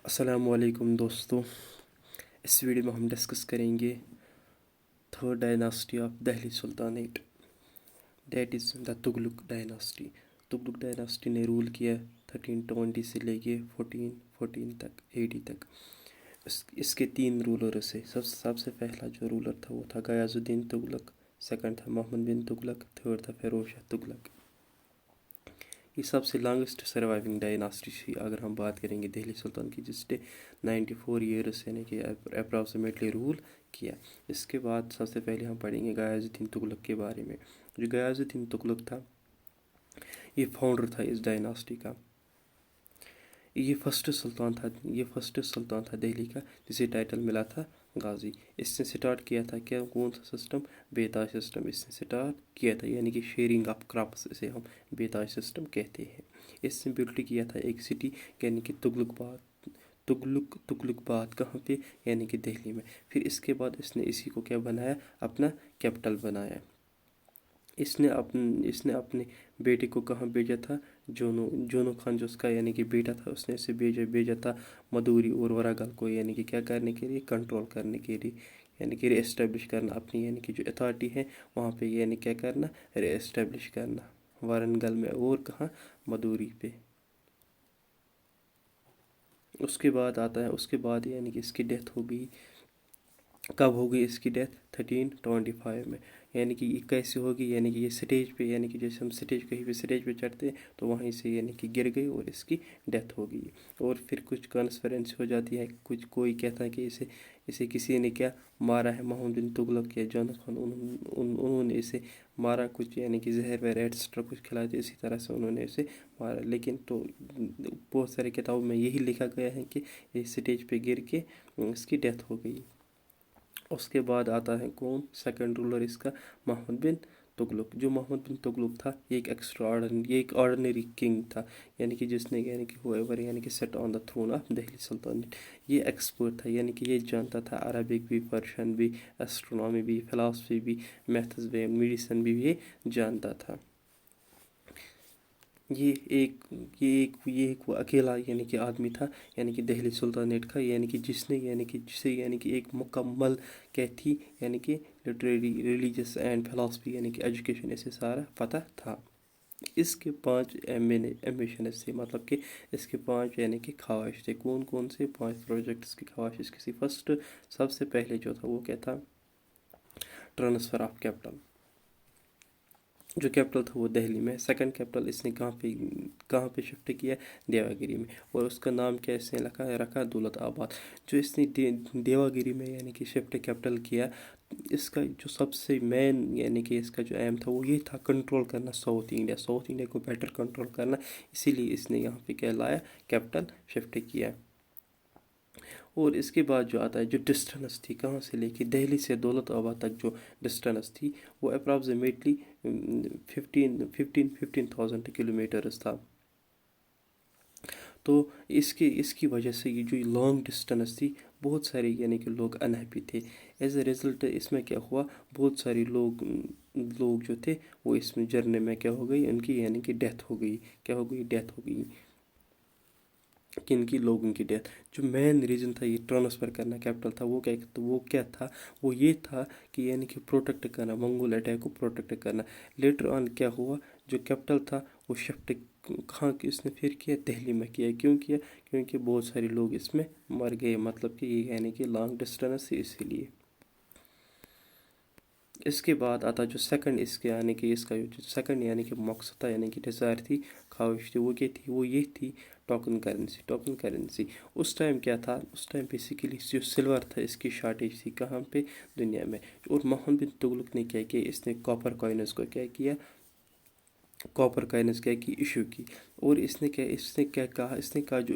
السلام علیکم دوستوں، اس ویڈیو میں ہم ڈسکس کریں گے third dynasty of Delhi sultanate, that is the Tughlaq dynasty. Tughlaq dynasty نے رول کیا 1320 سے لے کے 1414 تک AD تک۔ اس کے 3 رولرز سے سب سے پہلا جو رولر تھا وہ تھا غیاث الدین تغلق، سیکنڈ تھا محمد بن تغلق، تھرڈ تھا فیروز شاہ تغلق۔ یہ سب سے لانگسٹ سروائیونگ ڈائناسٹی تھی اگر ہم بات کریں گے دہلی سلطان کی، جس نے 94 ایئرس یعنی کہ اپراکسیمیٹلی رول کیا۔ اس کے بعد سب سے پہلے ہم پڑھیں گے غیاث الدین تغلق کے بارے میں۔ جو غیاث الدین تغلق تھا یہ فاؤنڈر تھا اس ڈائناسٹی کا۔ یہ فرسٹ سلطان تھا دہلی کا جسے ٹائٹل ملا تھا غازی۔ اس نے سٹارٹ کیا تھا کون سا سسٹم؟ بیتاج سسٹم اس نے سٹارٹ کیا تھا، یعنی کہ شیئرنگ آف کراپس اسے ہم بیتاج سسٹم کہتے ہیں۔ اس نے بلڈ کیا تھا ایک سٹی یعنی کہ تغلق باد کہاں پہ؟ یعنی کہ دہلی میں۔ پھر اس کے بعد اس نے اسی کو کیا بنایا؟ اپنا کیپٹل بنایا۔ اس نے اپنے بیٹے کو کہاں بھیجا تھا؟ جونو خان جو اس کا یعنی کہ بیٹا تھا، اس نے اسے بھیجا تھا مدوری اور ورگل کو، یعنی کہ کیا کرنے کے لیے؟ کنٹرول کرنے کے لیے، یعنی کہ ری اسٹیبلش کرنا اپنی یعنی کہ جو اتھارٹی ہے وہاں پہ، یعنی کیا کرنا؟ ری اسٹیبلش کرنا وارنگل میں اور کہاں؟ مدوری پہ۔ اس کے بعد یعنی کہ اس کی ڈیتھ ہو گئی۔ کب ہو گئی اس کی ڈیتھ؟ 1325 میں۔ یعنی کہ یہ کیسے ہوگی؟ یعنی کہ یہ سٹیج پہ، یعنی کہ جیسے ہم کہیں پہ سٹیج پہ چڑھتے ہیں تو وہیں سے یعنی کہ گر گئی اور اس کی ڈیتھ ہو گئی۔ اور پھر کچھ کانسپیرنسی ہو جاتی ہے، کوئی کہتا ہے کہ اسے کسی نے کیا مارا ہے، محمد بن تغلق یا جون خان، انہوں نے اسے مارا، کچھ یعنی کہ زہر وہر ایٹسٹرا کچھ کھلائے تھے، اسی طرح سے انہوں نے اسے مارا۔ لیکن تو بہت سارے کتابوں میں یہی لکھا گیا ہے کہ یہ سٹیج پہ گر کے اس کی ڈیتھ ہو گئی۔ اس کے بعد آتا ہے کون؟ سیکنڈ رولر اس کا محمد بن تغلق۔ جو محمد بن تغلق تھا یہ ایک آرڈنری کنگ تھا، یعنی کہ جس نے یعنی کہ whoever یعنی کہ sit on the throne of Delhi سلطنت۔ یہ ایکسپرٹ تھا، یعنی کہ یہ جانتا تھا عربک بھی، پرشین بھی، اسٹرونومی بھی، فلاسفی بھی، میتھز بھی، میڈیسن بھی یہ جانتا تھا۔ یہ ایک وہ اکیلا یعنی کہ آدمی تھا یعنی کہ دہلی سلطنت کا، یعنی کہ جسے یعنی کہ ایک مکمل کیا تھی، یعنی کہ لٹریری، ریلیجس اینڈ فلاسفی یعنی کہ ایجوکیشن اسے سارا پتہ تھا۔ اس کے 5 ایمبیشنز تھے، مطلب کہ اس کے 5 یعنی کہ خواہش تھے۔ کون سے 5 پروجیکٹس کی خواہش اس کی؟ فرسٹ سب سے پہلے جو تھا وہ کیا تھا؟ Transfer of capital. جو کیپٹل تھا وہ دہلی میں۔ سیکنڈ کیپٹل اس نے کہاں پہ شفٹ کیا؟ دیواگری میں، اور اس کا نام کیا اس نے رکھا؟ دولت آباد۔ جو اس نے دیواگری میں یعنی کہ شفٹ کیپٹل کیا، اس کا جو سب سے مین یعنی کہ اس کا جو ایم تھا وہ یہ تھا کنٹرول کرنا ساؤتھ انڈیا کو بیٹر کنٹرول کرنا، اسی لیے اس نے یہاں پہ کیا لایا؟ کیپٹل شفٹ کیا۔ اور اس کے بعد جو آتا ہے جو ڈسٹنس تھی کہاں سے لے کے دہلی سے دولت آباد تک، جو ڈسٹنس تھی وہ اپراکسیمیٹلی 15,000 کلومیٹرز تھا۔ تو اس کی وجہ سے یہ جو لانگ ڈسٹنس تھی بہت سارے یعنی کہ لوگ انہیپی تھے۔ ایز اے رزلٹ اس میں کیا ہوا؟ بہت سارے لوگ جو تھے وہ اس میں جرنے میں کیا ہو گئی؟ ان کی یعنی کہ ڈیتھ ہو گئی۔ کیا ہو گئی؟ ڈیتھ ہو گئی۔ کن کی؟ لوگوں کی ڈیتھ۔ جو مین ریزن تھا یہ ٹرانسفر کرنا کیپٹل تھا وہ کیا تھا؟ وہ یہ تھا کہ یعنی کہ پروٹیکٹ کرنا، منگول اٹیک کو پروٹیکٹ کرنا۔ لیٹر آن کیا ہوا؟ جو کیپٹل تھا وہ شفٹ کہاں کی اس نے پھر کیا؟ دہلی میں کیا۔ کیوں کیا؟ کیونکہ بہت سارے لوگ اس میں مر گئے، مطلب کہ یہ یعنی کہ لانگ ڈسٹنس ہے اسی لیے۔ اس کے بعد آتا جو سیکنڈ اس کے یعنی کہ اس کا جو سیکنڈ یعنی کہ مقصد تھا، یعنی کہ ڈیزائر تھی، خواہش تھی، وہ کیا تھی؟ وہ یہ تھی ٹوکن کرنسی۔ اس ٹائم کیا تھا؟ اس ٹائم بیسیکلی جو سلور تھا اس کی شارٹیج تھی کہاں پہ؟ دنیا میں۔ اور محمد بن تغلق نے کیا کیا؟ اس نے کاپر کوائنز کو کیا کیا ایشو کی۔ اور اس نے کیا کہا؟ اس نے کہا جو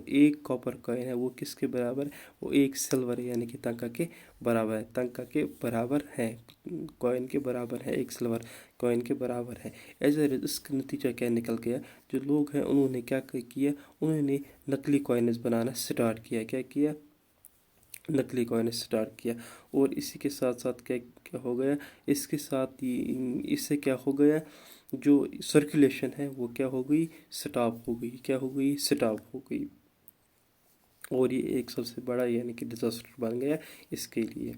ایک کاپر کوائن ہے وہ کس کے برابر ہے؟ وہ ایک سلور یعنی کہ تنکا کے برابر ہے۔ تنکا کے برابر ہے، کوائن کے برابر ہے، ایک سلور کوائن کے برابر ہے۔ اس کا نتیجہ کیا نکل گیا؟ جو لوگ ہیں انہوں نے کیا کیا؟ انہوں نے نقلی کوائنز بنانا سٹارٹ کیا۔ کیا کیا؟ نقلی کوائنز سٹارٹ کیا۔ اور اسی کے ساتھ ساتھ کیا ہو گیا؟ اس سے کیا ہو گیا؟ جو سرکولیشن ہے وہ کیا ہو گئی؟ سٹاپ ہو گئی۔ کیا ہو گئی؟ سٹاپ ہو گئی۔ اور یہ ایک سب سے بڑا یعنی کہ ڈیزاسٹر بن گیا اس کے لیے۔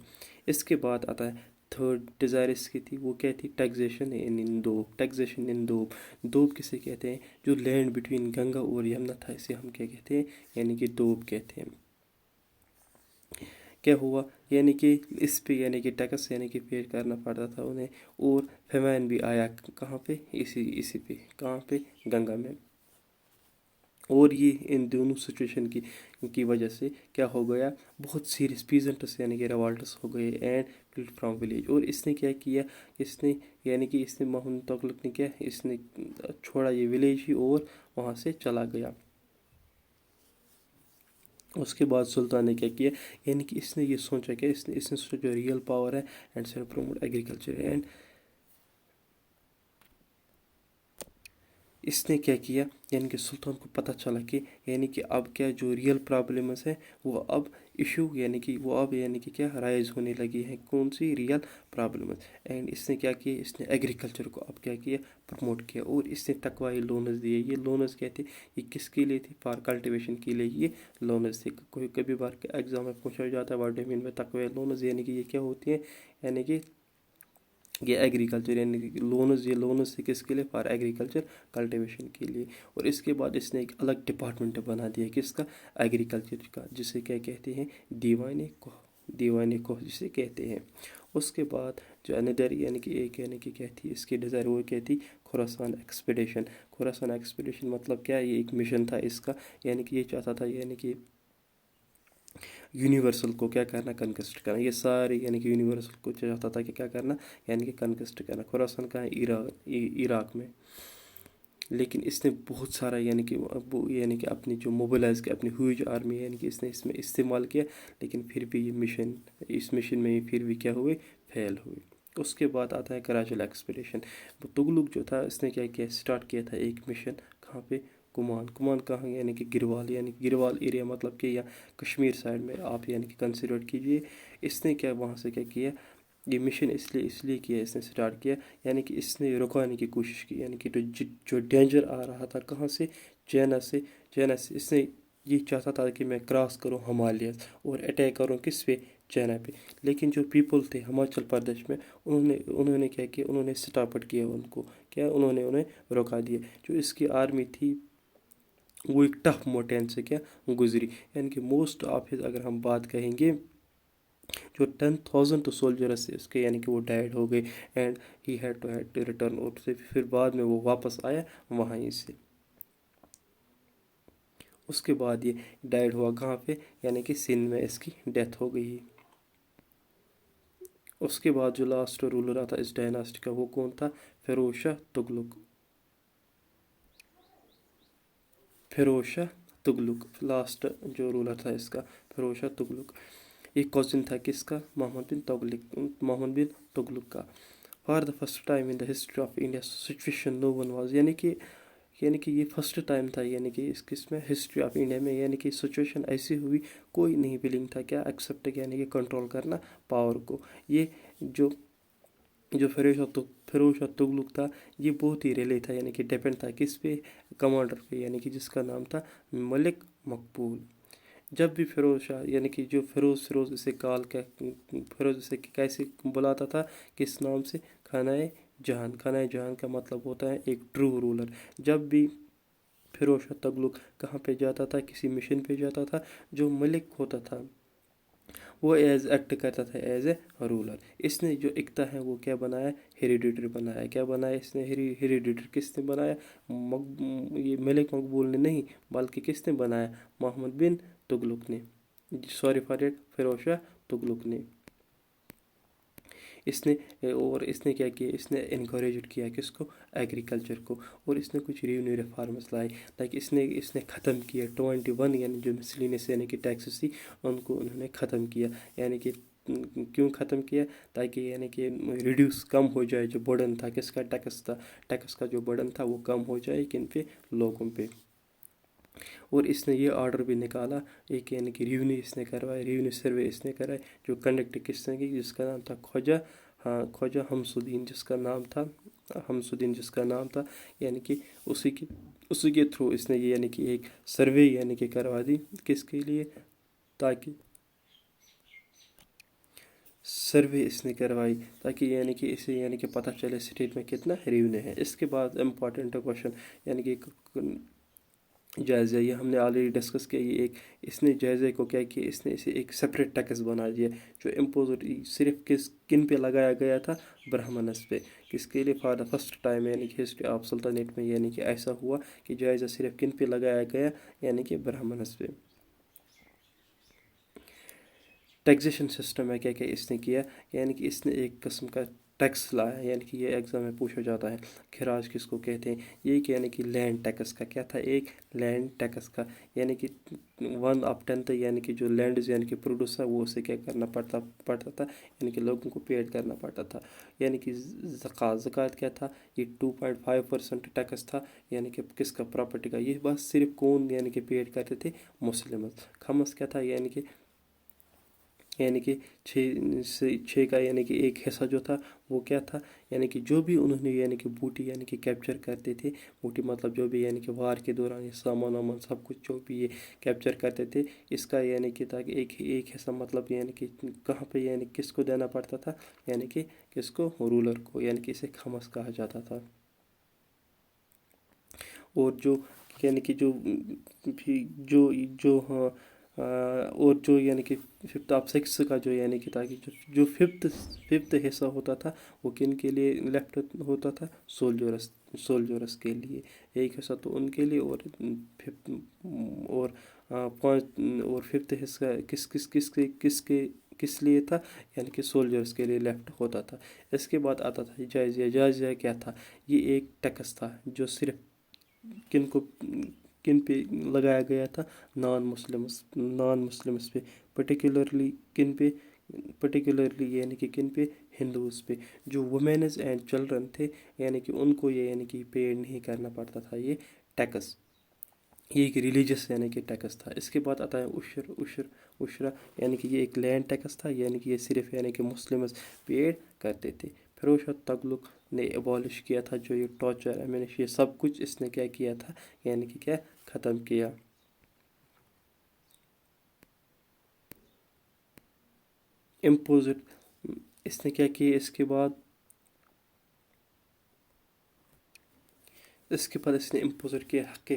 اس کے بعد آتا ہے تھرڈ ڈیزائر اس کی تھی، وہ کیا تھی؟ ٹیکزیشن ان دوب، ٹیکزیشن ان دوب۔ دوب کسے کہتے ہیں؟ جو لینڈ بٹوین گنگا اور یمنا تھا، اسے ہم کیا کہتے ہیں؟ یعنی کہ دوب کہتے ہیں۔ کیا ہوا؟ یعنی کہ اس پہ یعنی کہ ٹیکس یعنی کہ پے کرنا پڑتا تھا انہیں، اور فیمائن بھی آیا کہاں پہ؟ اسی پہ، کہاں پہ؟ گنگا میں۔ اور یہ ان دونوں سچویشن کی وجہ سے کیا ہو گیا؟ بہت سیریس پیزنٹس یعنی کہ ریوالٹس ہو گئے اینڈ فلڈ فرام ولیج۔ اور اس نے کیا کیا؟ اس نے یعنی کہ اس نے محمد تغلق نے کیا؟ اس نے چھوڑا یہ ولیج ہی اور وہاں سے چلا گیا۔ اس کے بعد سلطان نے کیا کیا؟ یعنی کہ اس نے یہ سوچا کہ اس نے سوچا جو ریئل پاور ہے اینڈ سے پروموٹ ایگریکلچر، اینڈ اس نے کیا کیا؟ یعنی کہ سلطان کو پتہ چلا کہ یعنی کہ اب کیا جو ریئل پرابلمز ہیں وہ اب ایشو یعنی کہ وہ اب یعنی کہ کیا رائز ہونے لگی ہیں، کون سی؟ Real problems. اینڈ اس نے کیا کیا؟ اس نے ایگریکلچر کو اب کیا کیا؟ پروموٹ کیا، اور اس نے تقوی لونز دیے۔ یہ لونز کیا تھے؟ یہ کس کے لیے تھی؟ فار کلٹیویشن کے لیے یہ لونز تھے۔ کوئی کبھی بار کے ایگزام میں پوچھا جاتا ہے واٹ ڈو مین میں تقوی لونز، یعنی کہ یہ کیا ہوتی ہیں؟ یعنی کہ یہ ایگریکلچر یعنی کہ لونز، یہ لونز تھے کس کے لیے؟ فار ایگریکلچر کلٹیویشن کے لیے۔ اور اس کے بعد اس نے ایک الگ ڈپارٹمنٹ بنا دیا کس کا؟ ایگریکلچر کا، جسے کیا کہتے ہیں؟ دیوان کوہ، دیوان کوہ جسے کہتے ہیں۔ اس کے بعد جو اندر یعنی کہ ایک یعنی کہ کیا تھی اس کی ڈیزائر، وہ کیا تھی؟ خراسان ایکسپیڈیشن۔ خراسان ایکسپیڈیشن مطلب کیا؟ یہ ایک مشن تھا اس کا، یعنی کہ یہ چاہتا تھا یعنی کہ یونیورسل کو کیا کرنا؟ کنکسٹ کرنا۔ یہ سارے یعنی کہ یونیورسل کو چاہتا تھا کہ کیا کرنا؟ یعنی کہ کنکسٹ کرنا۔ خراسان کہاں ہے؟ عراق میں۔ لیکن اس نے بہت سارا یعنی کہ اپنی جو موبلائز کی اپنی ہیوج آرمی یعنی کہ اس نے اس میں استعمال کیا، لیکن پھر بھی یہ مشن، اس مشن میں یہ پھر بھی کیا ہوئے؟ فیل ہوئے۔ اس کے بعد آتا ہے کراچل ایکسپیڈیشن۔ تغلق جو تھا اس نے کیا کیا؟ اسٹارٹ کیا تھا ایک مشن، کہاں پہ؟ کمان۔ کمان کہاں؟ یعنی کہ گروال، یعنی کہ گروال ایریا مطلب کہ یا کشمیر سائڈ میں آپ یعنی کہ کنسیڈر کیجئے۔ اس نے کیا وہاں سے کیا کیا؟ یہ مشن اس لیے کیا، اس نے سٹارٹ کیا یعنی کہ اس نے رکانے کی کوشش کی، یعنی کہ جو ڈینجر آ رہا تھا کہاں سے؟ چائنا سے۔ اس نے یہ چاہتا تھا کہ میں کراس کروں ہمالیاز اور اٹیک کروں کس پہ؟ چائنا پہ۔ لیکن جو پیپل تھے ہماچل پردیش میں، انہوں نے کیا کیا؟ انہوں نے سٹاپٹ کیا ان کو، کیا انہوں نے انہیں روکا دیا۔ جو اس کی آرمی تھی وہ ایک ٹف موٹین سے کیا گزری، یعنی کہ موسٹ آف ہز اگر ہم بات کہیں گے جو 10,000 سولجرس سے اس کے یعنی کہ وہ ڈائیڈ ہو گئے، and he had to return, اور پھر بعد میں وہ واپس آیا وہاں سے۔ اس کے بعد یہ ڈائیڈ ہوا کہاں پہ؟ یعنی کہ سندھ میں اس کی ڈیتھ ہو گئی۔ اس کے بعد جو لاسٹ رولر آتا اس ڈائناسٹی کا وہ کون تھا؟ فیروز شاہ تغلق۔ فیروز شاہ تغلق لاسٹ جو رولر تھا اس کا، فیروز شاہ تغلق۔ ایک کوزن تھا کس کا؟ محمد بن تغلق کا۔ For the first time in the history of India situation no one was, یعنی کہ یہ فرسٹ ٹائم تھا یعنی کہ کس میں؟ ہسٹری آف انڈیا میں، یعنی کہ سچویشن ایسی ہوئی کوئی نہیں ولنگ تھا کیا ایکسیپٹ یعنی کہ کنٹرول کرنا پاور کو۔ یہ جو فیروز شاہ تغلق تھا یہ بہت ہی ریلے تھا، یعنی کہ ڈیپینڈ تھا کس پہ؟ کمانڈر پہ، یعنی کہ جس کا نام تھا ملک مقبول۔ جب بھی فیروز شاہ یعنی کہ جو فیروز اسے فیروز اسے کیسے بلاتا تھا؟ کس نام سے؟ خانۂ جہان۔ خانۂ جہان کا مطلب ہوتا ہے ایک ٹرو رولر۔ جب بھی فیروز شاہ تغلق کہاں پہ جاتا تھا؟ کسی مشن پہ جاتا تھا، جو ملک ہوتا تھا وہ ایکٹ کرتا تھا ایز اے رولر۔ اس نے جو اقتا ہے وہ کیا بنایا؟ ہیریڈیٹری بنایا۔ کیا بنایا اس نے؟ ہیریڈیٹری۔ کس نے بنایا؟ یہ ملک مقبول نے نہیں، بلکہ کس نے بنایا؟ محمد بن تغلق نے، sorry for at, Feroz Shah Tughlaq نے۔ اس نے کیا کیا؟ اس نے انکوریجڈ کیا کس کو؟ ایگریکلچر کو، اور اس نے کچھ ریونیو ریفارمز لائے تاکہ اس نے ختم کیا 21 یعنی جو مسلینس یعنی کہ ٹیکسز تھی ان کو انہوں نے ختم کیا، یعنی کہ کیوں ختم کیا؟ تاکہ یعنی کہ ریڈیوس کم ہو جائے جو برڈن تھا کس کا؟ ٹیکس تھا، ٹیکس کا جو برڈن تھا وہ کم ہو جائے کن پہ؟ لوگوں پہ۔ اور اس نے یہ آرڈر بھی نکالا ایک یعنی کہ ریونیو اس نے کروایا، ریونیو سروے اس نے کرایا، جو کنڈکٹ کس نے کی؟ جس کا نام تھا خواجہ حمص الدین، جس کا نام تھا یعنی کہ اسی کے تھرو اس نے یہ یعنی کہ ایک سروے یعنی کہ کروا دی کس کے لیے؟ تاکہ سروے اس نے کروائی تاکہ یعنی کہ اسے یعنی کہ پتہ چلے اسٹیٹ میں کتنا ریونیو ہے۔ اس کے بعد امپورٹنٹ کوشچن یعنی کہ جائزہ، یہ ہم نے آلریڈی ڈسکس کیا، یہ ایک اس نے جائزے کو کیا کیا، اس نے اسے ایک سپریٹ ٹیکس بنا دیا جو امپوزڈ صرف کن پہ لگایا گیا تھا، برہمنس پہ۔ کس کے لیے؟ فار دا فرسٹ ٹائم یعنی کہ ہسٹری آف سلطنٹ میں یعنی کہ ایسا ہوا کہ جائزہ صرف کن پہ لگایا گیا، یعنی کہ برہمنس پہ۔ ٹیکزیشن سسٹم میں کیا کیا اس نے کیا، یعنی کہ اس نے ایک قسم کا ٹیکس لایا، یعنی کہ یہ ایگزام میں پوچھا جاتا ہے، خراج کس کو کہتے ہیں؟ یہ کہ یعنی کہ لینڈ ٹیکس کا کیا تھا، ایک لینڈ ٹیکس کا، یعنی کہ 1/10 یعنی کہ جو لینڈز یعنی کہ پروڈیوس ہے وہ اسے کیا کرنا پڑتا تھا، یعنی کہ لوگوں کو پیڈ کرنا پڑتا تھا۔ یعنی کہ زکوٰۃ کیا تھا، یہ 2.5% ٹیکس تھا، یعنی کہ کس کا؟ پراپرٹی کا۔ یہ بس صرف کون یعنی کہ پیڈ کرتے تھے؟ مسلمز۔ خمس کیا تھا، یعنی کہ 6 کا یعنی کہ ایک حصہ جو تھا وہ کیا تھا، یعنی کہ جو بھی انہوں نے یعنی کہ بوٹی یعنی کہ کیپچر کرتے تھے، بوٹی مطلب جو بھی یعنی کہ وار کے دوران یہ سامان وامان سب کچھ جو بھی یہ کیپچر کرتے تھے، اس کا یعنی کہ تاکہ ایک حصہ مطلب یعنی کہ کہاں پہ یعنی کس کو دینا پڑتا تھا، یعنی کہ کس کو؟ رولر کو، یعنی کہ اسے خمس کہا جاتا تھا۔ اور جو یعنی کہ اور جو یعنی کہ 5/6 کا جو یعنی کہ تاکہ جو ففتھ حصہ ہوتا تھا وہ کن کے لیے لیفٹ ہوتا تھا؟ سولجرس کے لیے۔ ایک حصہ تو ان کے لیے، اور 5 حصہ کس لیے تھا، یعنی کہ سولجرس کے لیے لیفٹ ہوتا تھا۔ اس کے بعد آتا تھا جائزہ کیا تھا؟ یہ ایک ٹیکس تھا جو صرف کن پہ لگایا گیا تھا؟ نان مسلمس پہ، پرٹیکولرلی کن پہ؟ یعنی کہ کن پہ؟ ہندوز پہ۔ جو وومینز اینڈ چلڈرن تھے یعنی کہ ان کو یہ یعنی کہ پیڈ نہیں کرنا پڑتا تھا یہ ٹیکس۔ یہ ایک ریلیجس یعنی کہ ٹیکس تھا۔ اس کے بعد آتا ہے عشرہ یعنی کہ یہ ایک لینڈ ٹیکس تھا، یعنی کہ یہ صرف یعنی کہ مسلمز پیڈ کرتے تھے۔ فیروز شاہ تغلق نے ایبالش کیا تھا جو یہ ٹارچر یہ سب کچھ اس نے کیا کیا تھا، یعنی کہ کیا ختم کیا۔ امپوزڈ اس نے کیا کیا، اس کے بعد اس نے امپوزر کیا حق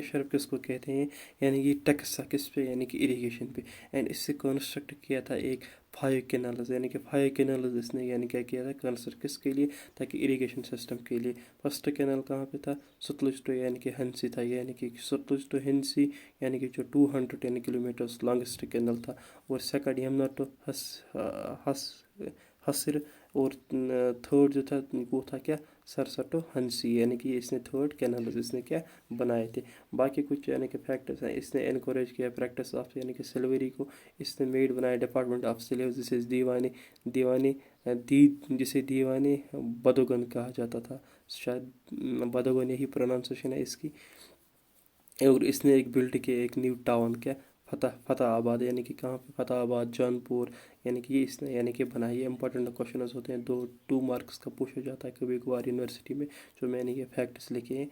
شرف کس کو کہتے ہیں، یعنی یہ ٹیکس تھا کس پہ، یعنی کہ اریگیشن پہ، اینڈ اس سے کنسٹرکٹ کیا تھا ایک 5 کینالز، یعنی کہ 5 کینالز اس نے یعنی کیا کیا تھا کنسٹرکٹ کس کے لیے، تاکہ اریگیشن سسٹم کے لیے۔ فرسٹ کینال کہاں پہ تھا؟ ستلج ٹو یعنی کہ ہنسی تھا، یعنی کہ ستلج ٹو ہنسی یعنی کہ جو 200 یعنی کلومیٹرز لانگسٹ کینال تھا۔ اور سیکنڈ یمنا ٹو حسر، اور تھرڈ جو تھا وہ تھا کیا سرسا ٹو ہنسی، یعنی کہ اس نے تھرڈ کینالز اس نے کیا بنائے تھے۔ باقی کچھ یعنی کہ فیکٹرز ہیں، اس نے انکوریج کیا پریکٹس آف یعنی کہ سلوری کو، اس نے میڈ بنایا ڈپارٹمنٹ آف سلیوز، جسے دیوانی بدوگن کہا جاتا تھا، شاید بدوگن یہی پروننسیشن ہے اس کی۔ اور اس نے ایک بلڈ کیا ایک نیو ٹاؤن کیا فتح آباد، یعنی کہ کہاں پہ؟ فتح آباد جان پور، یعنی کہ یہ اس نے یعنی کہ بنائی۔ یہ امپورٹنٹ کوشچنز ہوتے ہیں، 2 مارکس کا پوچھا جاتا ہے کبھی کبھار یونیورسٹی میں، جو میں نے یہ فیکٹس لکھے ہیں۔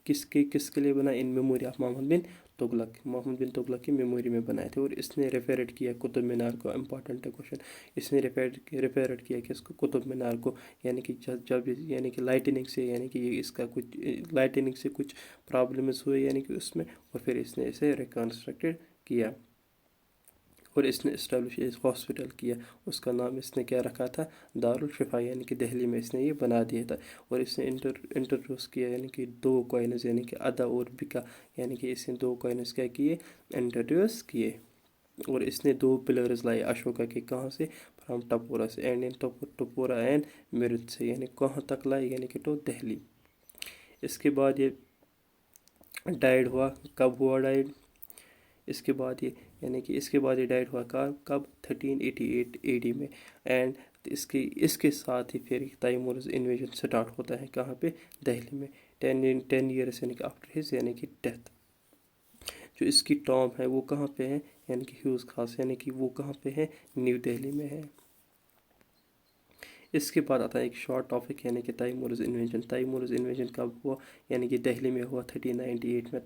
کس کے لیے بنا؟ ان میموری آف محمد بن تغلق کی میموری میں بنائے تھے۔ اور اس نے ریفیرڈ کیا قطب مینار کو، امپورٹنٹ کوشچن، اس نے ریفیرڈ کیا کس کو؟ قطب مینار کو، یعنی کہ جب یعنی کہ لائٹننگ سے یعنی کہ یہ اس کا کچھ لائٹننگ سے کچھ پرابلمز ہوئے یعنی کہ اس میں، اور پھر اس نے اسے ریکنسٹرکٹڈ کیا۔ اور اس نے اسٹیبلش ایک ہاسپٹل کیا، اس کا نام اس نے کیا رکھا تھا؟ دارالشفا، یعنی کہ دہلی میں اس نے یہ بنا دیا تھا۔ اور اس نے انٹروڈیوس کیا یعنی کہ 2 کوائنز، یعنی کہ ادا اور بکا، یعنی کہ اس نے 2 کوائنز کیا کیے انٹروڈیوس کیے۔ اور اس نے 2 پلرز لائے اشوکا کے، کہاں سے؟ فرام ٹپورا سے، اینڈ ان ٹپورا اینڈ میرٹھ سے، یعنی کہاں تک لائے؟ یعنی کہ ٹو دہلی۔ اس کے بعد یہ ڈائیڈ ہوا، کب ہوا ڈائیڈ؟ اس کے بعد یہ ڈائیڈ ہوا کب؟ 1388 AD میں۔ اینڈ اس کے ساتھ ہی پھر تیمورز انویژن سٹارٹ ہوتا ہے، کہاں پہ؟ دہلی میں، 10 ایئرس یعنی کہ آفٹر ہز یعنی کہ ڈیتھ۔ جو اس کی ٹام ہے وہ کہاں پہ ہے؟ یعنی کہ ہیوز خاص، یعنی کہ وہ کہاں پہ ہے؟ نیو دہلی میں ہے۔ اس کے بعد آتا ہے ایک شارٹ ٹاپک یعنی کہ تیمورز انوینشن. تیمورز انوینشن کب ہوا؟ یعنی کہ دہلی میں ہوا 1398 میں.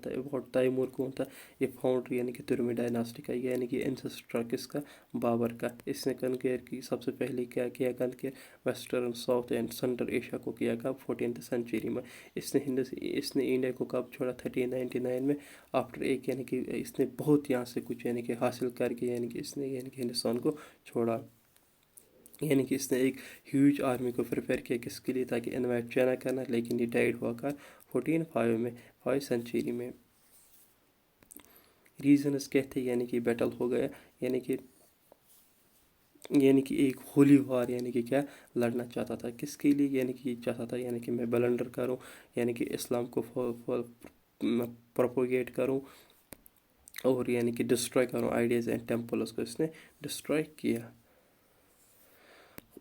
تیمور کون تھا؟ یہ فاؤنڈر یعنی کہ ترمی ڈائناسٹی کا، یعنی کہ انسسٹر کس کا؟ بابر کا. اس نے کنکیئر کی سب سے پہلے کیا کیا conquer? Western south and central Asia کو کیا کب؟ 14th سینچری میں. اس نے انڈیا کو کب چھوڑا؟ 1399 میں. آفٹر ایک یعنی کہ اس نے بہت یہاں سے کچھ یعنی کہ حاصل کر کے یعنی کہ اس نے یعنی کہ ہندوستان کو چھوڑا. یعنی کہ اس نے ایک ہیوج آرمی کو پریپیئر کیا کس کے لیے؟ تاکہ انوائٹ چائنا کرنا. لیکن یہ ڈائیڈ ہوا کر 1405 میں، 5 سینچری میں. ریزنز کیا تھے؟ یعنی کہ بیٹل ہو گیا، یعنی کہ ایک ہولی وار یعنی کہ کیا لڑنا چاہتا تھا. کس کے لیے؟ یعنی کہ چاہتا تھا یعنی کہ میں بلنڈر کروں، یعنی کہ اسلام کو پروپوگیٹ کروں اور یعنی کہ ڈسٹروائے کروں آئیڈیاز اینڈ ٹیمپلز کو. اس نے ڈسٹروائے کیا.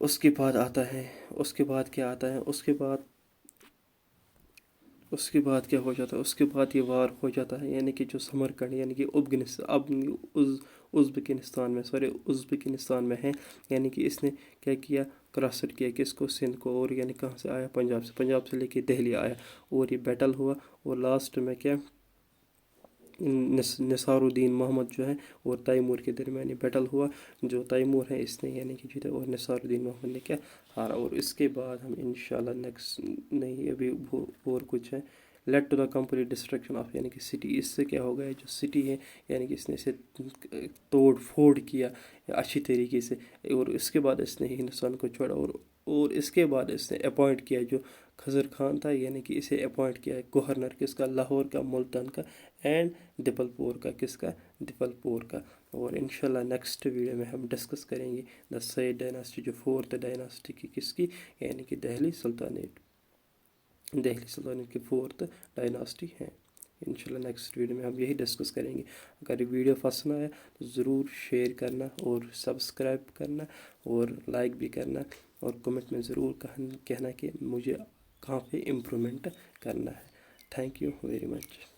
اس کے بعد آتا ہے، اس کے بعد کیا آتا ہے؟ اس کے بعد کیا ہو جاتا ہے؟ اس کے بعد یہ وار ہو جاتا ہے یعنی کہ جو سمرقند یعنی کہ ازبکستان میں ہے. یعنی کہ اس نے کیا کیا؟ کراسٹ کیا کس کو؟ سندھ کو. اور یعنی کہاں سے آیا؟ پنجاب سے لے کے دہلی آیا اور یہ بیٹل ہوا. اور لاسٹ میں کیا؟ نثار الدین محمد جو ہے اور تیمور کے درمیان بیٹل ہوا. جو تیمور ہے اس نے یعنی کہ جیتا اور نثار الدین محمد نے کیا ہارا. اور اس کے بعد ہم انشاءاللہ نیکسٹ نہیں ابھی اور کچھ ہے. Lead to the complete destruction of یعنی کہ سٹی. اس سے کیا ہو گیا؟ جو سٹی ہے یعنی کہ اس نے اسے توڑ پھوڑ کیا اچھی طریقے سے. اور اس کے بعد اس نے ہندوستان کو چھوڑا. اور اس کے بعد اس نے اپوائنٹ کیا جو خضر خان تھا یعنی کہ اسے اپوائنٹ کیا گورنر کس کا؟ لاہور کا، ملتان کا اینڈ دپل پور کا. کس کا؟ دپل پور کا. اور انشاءاللہ نیکسٹ ویڈیو میں ہم ڈسکس کریں گے دا سید ڈائناسٹی جو 4th ڈائناسٹی کی کس کی؟ یعنی کہ دہلی سلطنت کی 4th ڈائناسٹی ہے. انشاءاللہ نیکسٹ ویڈیو میں ہم یہی ڈسکس کریں گے. اگر یہ ویڈیو پسند آیا تو ضرور شیئر کرنا اور سبسکرائب کرنا اور لائک بھی کرنا اور کمنٹ میں ضرور کہنا کہ مجھے کہاں پہ امپرومنٹ کرنا ہے. Thank you very much.